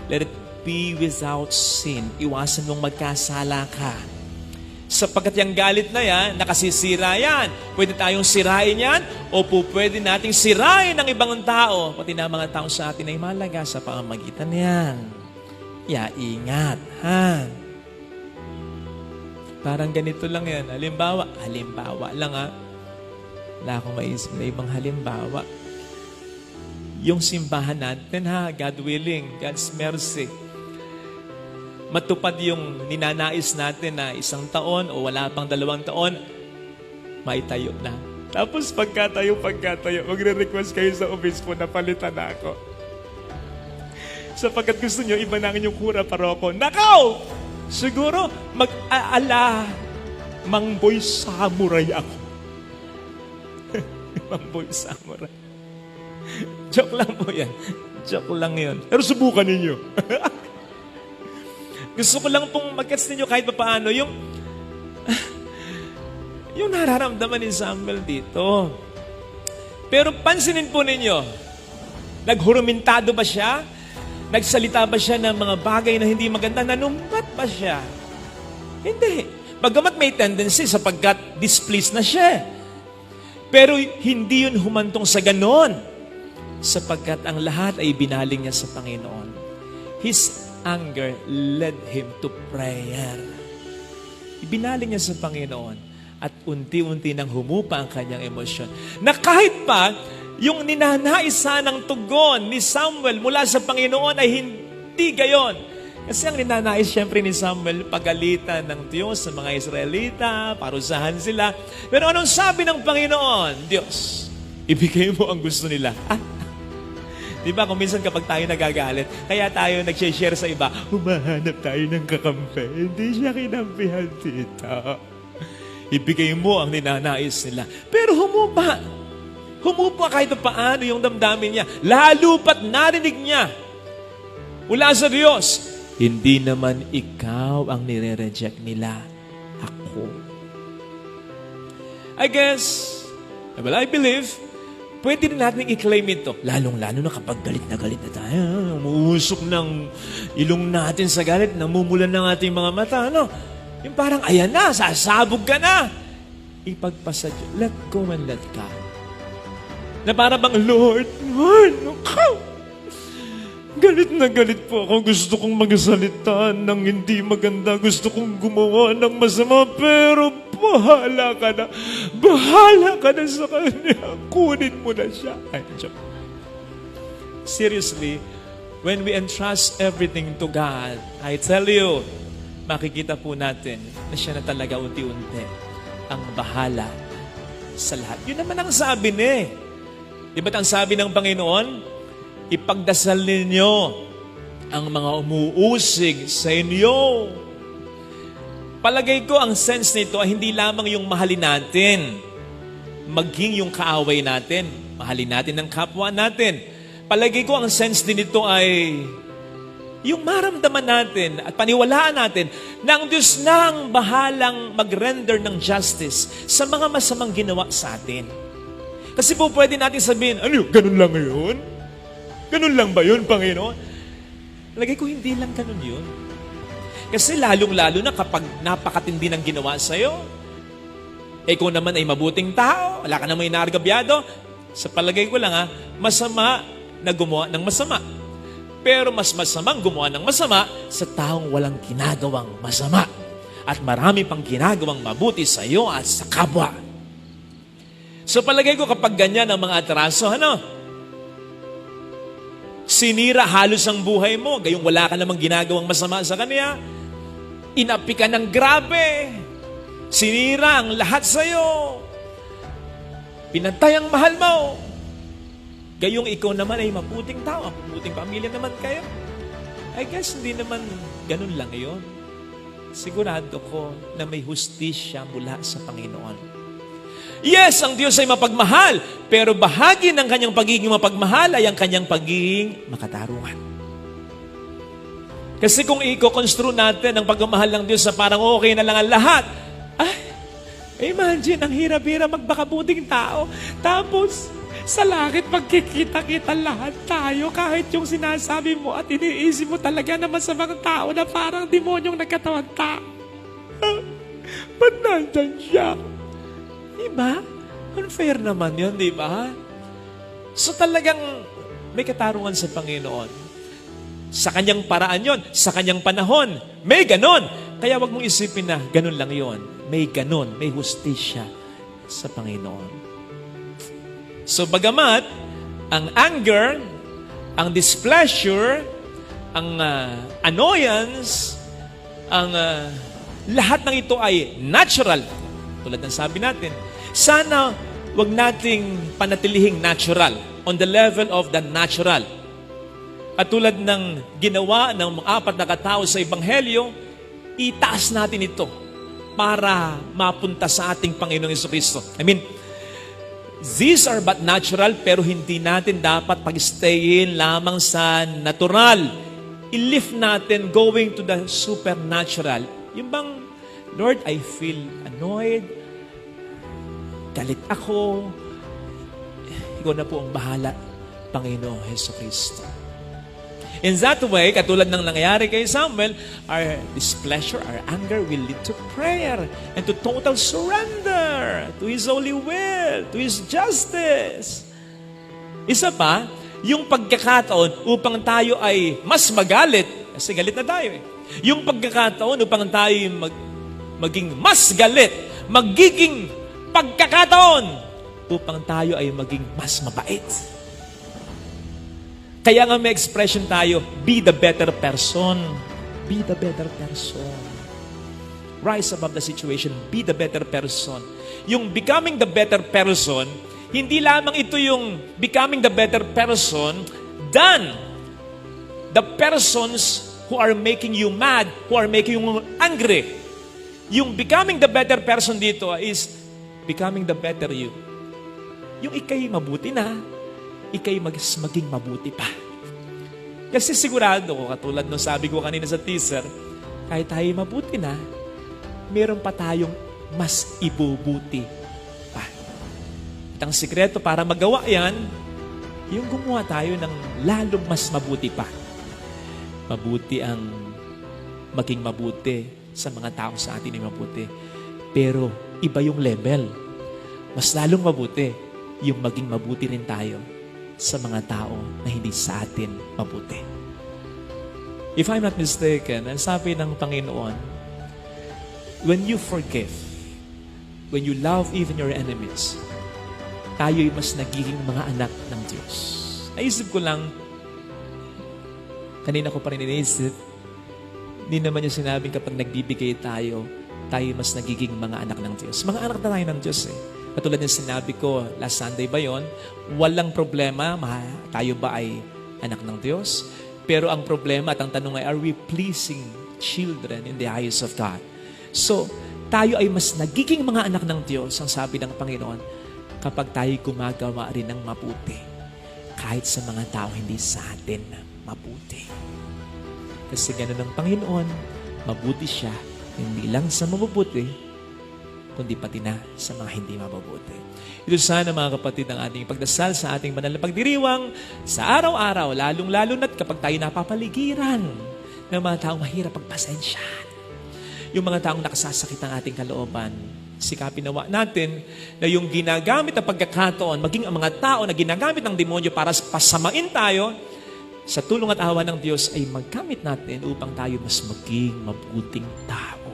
let it be without sin. Iwasan mong magkasala ka. Sapagkat yung galit na yan, nakasisira yan. Pwede tayong sirain yan, o po pwede nating sirain ng ibang tao, pati na mga tao sa atin ay malaga sa pamamagitan niyan. Ingat, ha? Parang ganito lang yan. Halimbawa lang, ha? Wala akong maisip na ibang halimbawa. Yung simbahan natin, ha? God willing, God's mercy. Matupad yung ninanais natin na 1 taon o wala pang 2 taon, maitayo na. Tapos pagkatayo, magre-request kayo sa obispo na palitan na ako. Sapagkat gusto nyo, iba na ang inyong kura paroko. Nakaw! Siguro, mag-aala, Mangboy Samurai ako. Mangboy Samurai. Joke lang po yan. Joke lang yun. Pero subukan ninyo. Gusto ko lang pong mag-gets ninyo kahit paano yung nararamdaman ni Samuel dito. Pero pansinin po ninyo, naghurumintado ba siya? Nagsalita ba siya ng mga bagay na hindi maganda? Nanumbat ba siya? Hindi. Bagamat may tendency sapagkat displeased na siya. Pero hindi yun humantong sa ganon. Sapagkat ang lahat ay binaling niya sa Panginoon. His anger led him to prayer. Ibinaling niya sa Panginoon at unti-unti nang humupa ang kanyang emosyon. Na kahit pa, yung ninanais sanang tugon ni Samuel mula sa Panginoon ay hindi gayon. Kasi ang ninanais siyempre ni Samuel, pagalitan ng Diyos sa mga Israelita, parusahan sila. Pero anong sabi ng Panginoon? Diyos, ibigay mo ang gusto nila. Di ba, kung minsan kapag tayo nagagalit, kaya tayo nag-share sa iba, humahanap tayo ng kakampi. Hindi siya kinampihan dito. Ibigay mo ang ninanais nila. Pero humupa kahit paano yung damdamin niya. Lalo pat narinig niya mula sa Diyos, hindi naman ikaw ang nire-reject nila. Ako. I I believe, pwede rin natin i-claim ito. Lalong-lalo na kapag galit na tayo. Umuusok ng ilong natin sa galit, namumulan ng ating mga mata. Ano? Yung parang, ayan na, sasabog ka na. Ipagpasa Diyos. Let go and let God. Na para bang, Lord, galit na galit po ako. Gusto kong magsalita ng hindi maganda. Gusto kong gumawa ng masama. Pero bahala ka na. Bahala ka na sa kanya. Kunin mo na siya. Ay, joke. Seriously, when we entrust everything to God, I tell you, makikita po natin na siya na talaga unti-unti ang bahala sa lahat. Yun naman ang sabi niya. Di ba't ang sabi ng Panginoon? Ipagdasal ninyo ang mga umuusig sa inyo. Palagay ko ang sense nito ay hindi lamang yung mahalin natin, maging yung kaaway natin, mahalin natin ang kapwa natin. Palagay ko ang sense din nito ay yung maramdaman natin at paniwalaan natin na ang Diyos na ang bahalang mag-render ng justice sa mga masamang ginawa sa atin. Kasi po pwede natin sabihin, ano, ganun lang yun? Ganun lang ba yun, Panginoon? Lagay ko, hindi lang ganun yun. Kasi lalong-lalo na kapag napakatindi ng ginawa sa'yo, ikaw naman ay mabuting tao, wala ka namang inaargabyado, sa palagay ko lang masama na gumawa ng masama. Pero mas masamang gumawa ng masama sa taong walang ginagawang masama. At marami pang ginagawang mabuti sa iyo at sa kapwa. So palagay ko kapag ganyan ang mga atraso, sinira halos ang buhay mo, gayong wala ka namang ginagawang masama sa kanya, inapi ka ng grabe, sinira ang lahat sa iyo, pinantay ang mahal mo, gayong ikaw naman ay mabuting tao, mabuting pamilya naman kayo. I guess hindi naman ganun lang yun. Sigurado ko na may hustisya mula sa Panginoon. Yes, ang Diyos ay mapagmahal, pero bahagi ng kanyang pagiging mapagmahal ay ang kanyang pagiging makatarungan. Kasi kung i-construe natin ang pagmamahal ng Diyos sa parang okay na lang ang lahat, imagine, ang hirap-hirap magbakabuting tao. Tapos, Sa langit, magkikita-kita lahat tayo kahit yung sinasabi mo at iniisip mo talaga naman sa mga tao na parang demonyong nagkatawang tao. Ba't nandyan siya? Diba? Unfair naman yun, di ba? So talagang may katarungan sa Panginoon. Sa kanyang paraan yon, sa kanyang panahon, may ganon. Kaya wag mong isipin na ganon lang yon. May ganon, may hustisya sa Panginoon. So bagamat, ang anger, ang displeasure, ang annoyance, ang lahat ng ito ay natural. Tulad ng sabi natin, sana wag nating panatilihing natural, on the level of the natural. At tulad ng ginawa ng mga 4 na katao sa Ebanghelyo, itaas natin ito para mapunta sa ating Panginoong Jesucristo. These are but natural, pero hindi natin dapat pag-stayin lamang sa natural. I-lift natin going to the supernatural. Yung bang, Lord, I feel annoyed, galit ako, ikaw na po ang bahala, Panginoong Jesucristo. In that way, katulad ng nangyari kay Samuel, our displeasure, our anger will lead to prayer and to total surrender to His holy will, to His justice. Isa pa, yung pagkakataon upang tayo ay mas magalit, kasi galit na tayo eh. Yung pagkakataon upang tayo maging mas galit, magiging pagkakataon upang tayo ay maging mas mabait. Kaya nga may expression tayo, be the better person. Be the better person. Rise above the situation. Be the better person. Yung becoming the better person, hindi lamang ito yung becoming the better person than the persons who are making you mad, who are making you angry. Yung becoming the better person dito is becoming the better you. Yung ikay mabuti na, ikay maging mabuti pa. Kasi sigurado ko, katulad nung sabi ko kanina sa teaser, kahit tayo mabuti na, meron pa tayong mas ibubuti pa. At ang sikreto para magawa yan, yung gumawa tayo ng lalong mas mabuti pa. Mabuti ang maging mabuti sa mga tao sa atin ay mabuti. Pero iba yung level. Mas lalong mabuti yung maging mabuti rin tayo sa mga tao na hindi sa atin mabuti. If I'm not mistaken, ang sabi ng Panginoon, when you forgive, when you love even your enemies, tayo'y mas nagiging mga anak ng Diyos. Naisip ko lang, kanina ko pa rin iniisip, hindi naman yung sinabing kapag nagbibigay tayo, tayo mas nagiging mga anak ng Diyos. Mga anak na tayo ng Diyos eh. Katulad ng sinabi ko, last Sunday ba yon? Walang problema, tayo ba ay anak ng Diyos? Pero ang problema at ang tanong ay, are we pleasing children in the eyes of God? So, tayo ay mas nagiging mga anak ng Diyos, ang sabi ng Panginoon, kapag tayo gumagawa rin ng mabuti, kahit sa mga tao hindi sa atin mabuti. Kasi gano'n ang Panginoon, mabuti siya, hindi lang sa mabubuti, kundi pati na sa mga hindi mabubuti. Ito sana mga kapatid ang ating pagdasal sa ating banal na pagdiriwang sa araw-araw, lalong-lalo na't kapag tayo napapaligiran ng mga taong mahirap pagpasensyahan. Yung mga taong nakasasakit ang ating kalooban, sikapin nawa natin na yung ginagamit na pagkakataon, maging ang mga tao na ginagamit ng demonyo para pasamain tayo, sa tulong at awa ng Diyos ay maggamit natin upang tayo mas maging mabuting tao.